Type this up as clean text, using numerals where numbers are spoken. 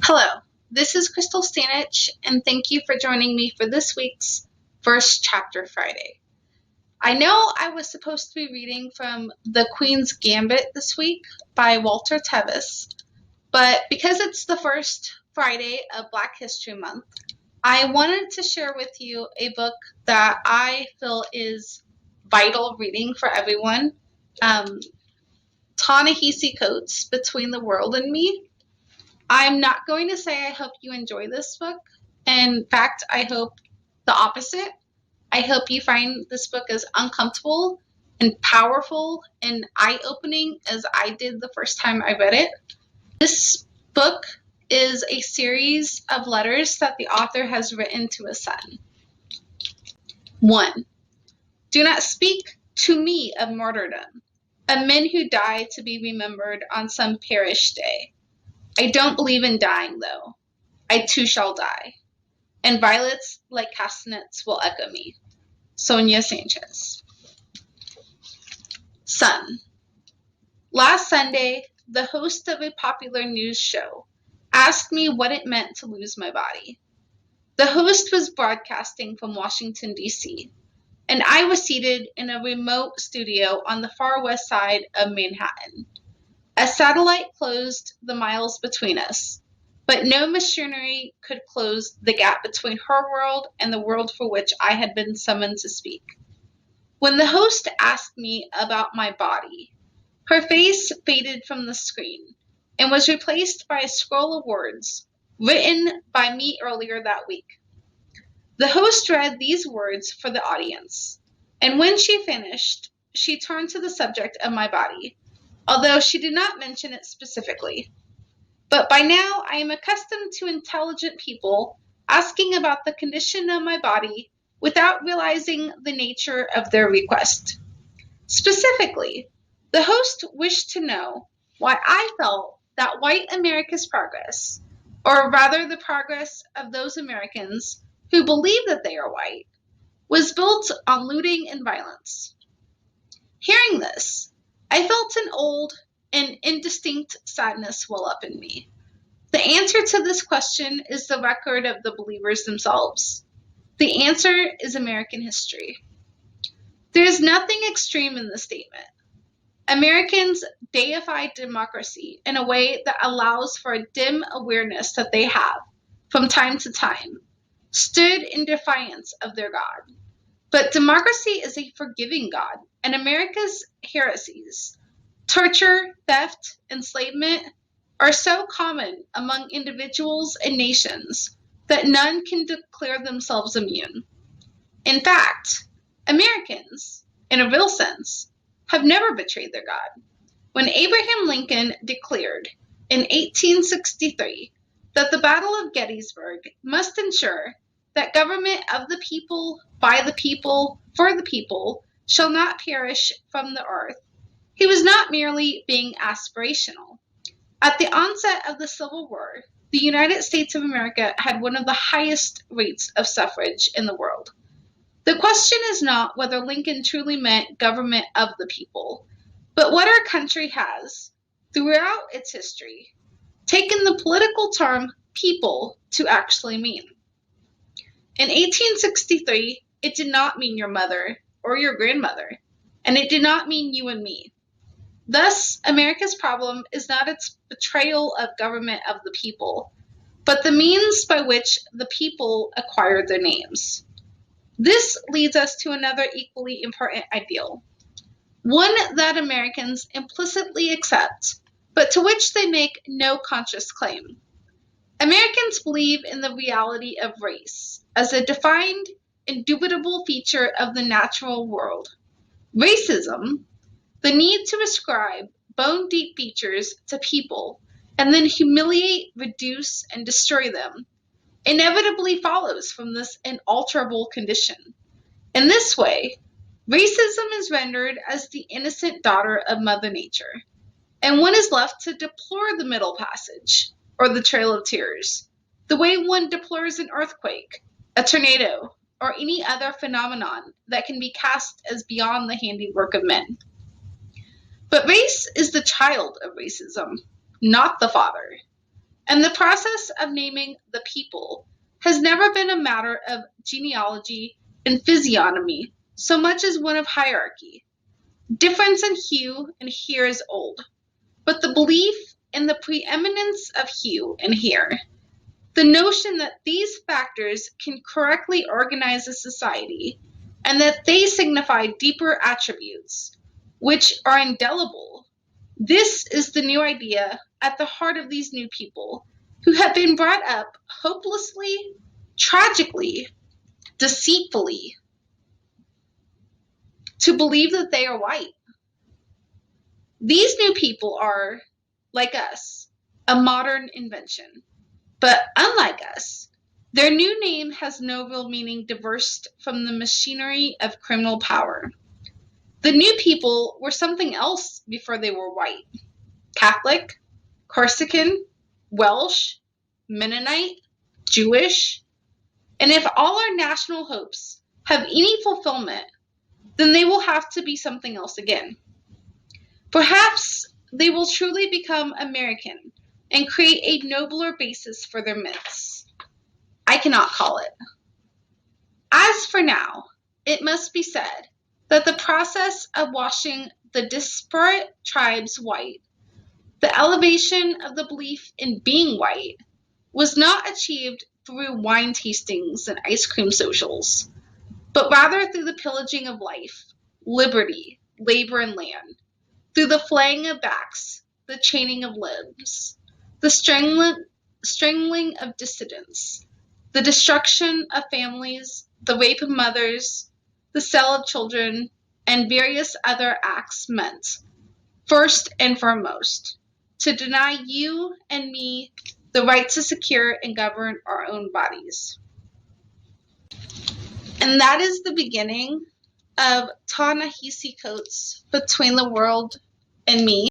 Hello, this is Crystal Stanich, and thank you for joining me for this week's First Chapter Friday. I know I was supposed to be reading from The Queen's Gambit this week by Walter Tevis, but because it's the first Friday of Black History Month, I wanted to share with you a book that I feel is vital reading for everyone. Ta-Nehisi Coates, Between the World and Me. I'm not going to say I hope you enjoy this book. In fact, I hope the opposite. I hope you find this book as uncomfortable and powerful and eye-opening as I did the first time I read it. This book is a series of letters that the author has written to his son. 1. Do not speak to me of martyrdom, of men who die to be remembered on some perished day. I don't believe in dying, though. I too shall die, and violets like castanets will echo me. Sonia Sanchez. Son. Last Sunday, the host of a popular news show asked me what it meant to lose my body. The host was broadcasting from Washington, D.C., and I was seated in a remote studio on the far west side of Manhattan. A satellite closed the miles between us, but no machinery could close the gap between her world and the world for which I had been summoned to speak. When the host asked me about my body, her face faded from the screen and was replaced by a scroll of words written by me earlier that week. The host read these words for the audience, and when she finished, she turned to the subject of my body, although she did not mention it specifically. But by now, I am accustomed to intelligent people asking about the condition of my body without realizing the nature of their request. Specifically, the host wished to know why I felt that white America's progress, or rather the progress of those Americans who believe that they are white, was built on looting and violence. Hearing this, I felt an old and indistinct sadness well up in me. The answer to this question is the record of the believers themselves. The answer is American history. There is nothing extreme in this statement. Americans deify democracy in a way that allows for a dim awareness that they have, from time to time, stood in defiance of their God. But democracy is a forgiving God, and America's heresies, torture, theft, enslavement, are so common among individuals and nations that none can declare themselves immune. In fact, Americans, in a real sense, have never betrayed their God. When Abraham Lincoln declared in 1863 that the Battle of Gettysburg must ensure that government of the people, by the people, for the people, shall not perish from the earth, he was not merely being aspirational. At the onset of the Civil War, the United States of America had one of the highest rates of suffrage in the world. The question is not whether Lincoln truly meant government of the people, but what our country has, throughout its history, taken the political term people to actually mean. In 1863, it did not mean your mother or your grandmother, and it did not mean you and me. Thus, America's problem is not its betrayal of government of the people, but the means by which the people acquired their names. This leads us to another equally important ideal, one that Americans implicitly accept, but to which they make no conscious claim. Americans believe in the reality of race as a defined, indubitable feature of the natural world. Racism, the need to ascribe bone-deep features to people and then humiliate, reduce, and destroy them, inevitably follows from this unalterable condition. In this way, racism is rendered as the innocent daughter of Mother Nature, and one is left to deplore the Middle Passage, or the Trail of Tears, the way one deplores an earthquake, a tornado, or any other phenomenon that can be cast as beyond the handiwork of men. But race is the child of racism, not the father. And the process of naming the people has never been a matter of genealogy and physiognomy so much as one of hierarchy. Difference in hue and hair is old, but the belief in the preeminence of hue and hair, the notion that these factors can correctly organize a society, and that they signify deeper attributes, which are indelible, this is the new idea at the heart of these new people who have been brought up hopelessly, tragically, deceitfully, to believe that they are white. These new people are, like us, a modern invention. But unlike us, their new name has no real meaning divorced from the machinery of criminal power. The new people were something else before they were white. Catholic, Corsican, Welsh, Mennonite, Jewish. And if all our national hopes have any fulfillment, then they will have to be something else again. Perhaps they will truly become American and create a nobler basis for their myths. I cannot call it. As for now, it must be said that the process of washing the disparate tribes white, the elevation of the belief in being white, was not achieved through wine tastings and ice cream socials, but rather through the pillaging of life, liberty, labor, and land, through the flaying of backs, the chaining of limbs, the strangling of dissidents, the destruction of families, the rape of mothers, the sale of children, and various other acts meant, first and foremost, to deny you and me the right to secure and govern our own bodies. And that is the beginning of Ta-Nehisi quotes Between the World and Me.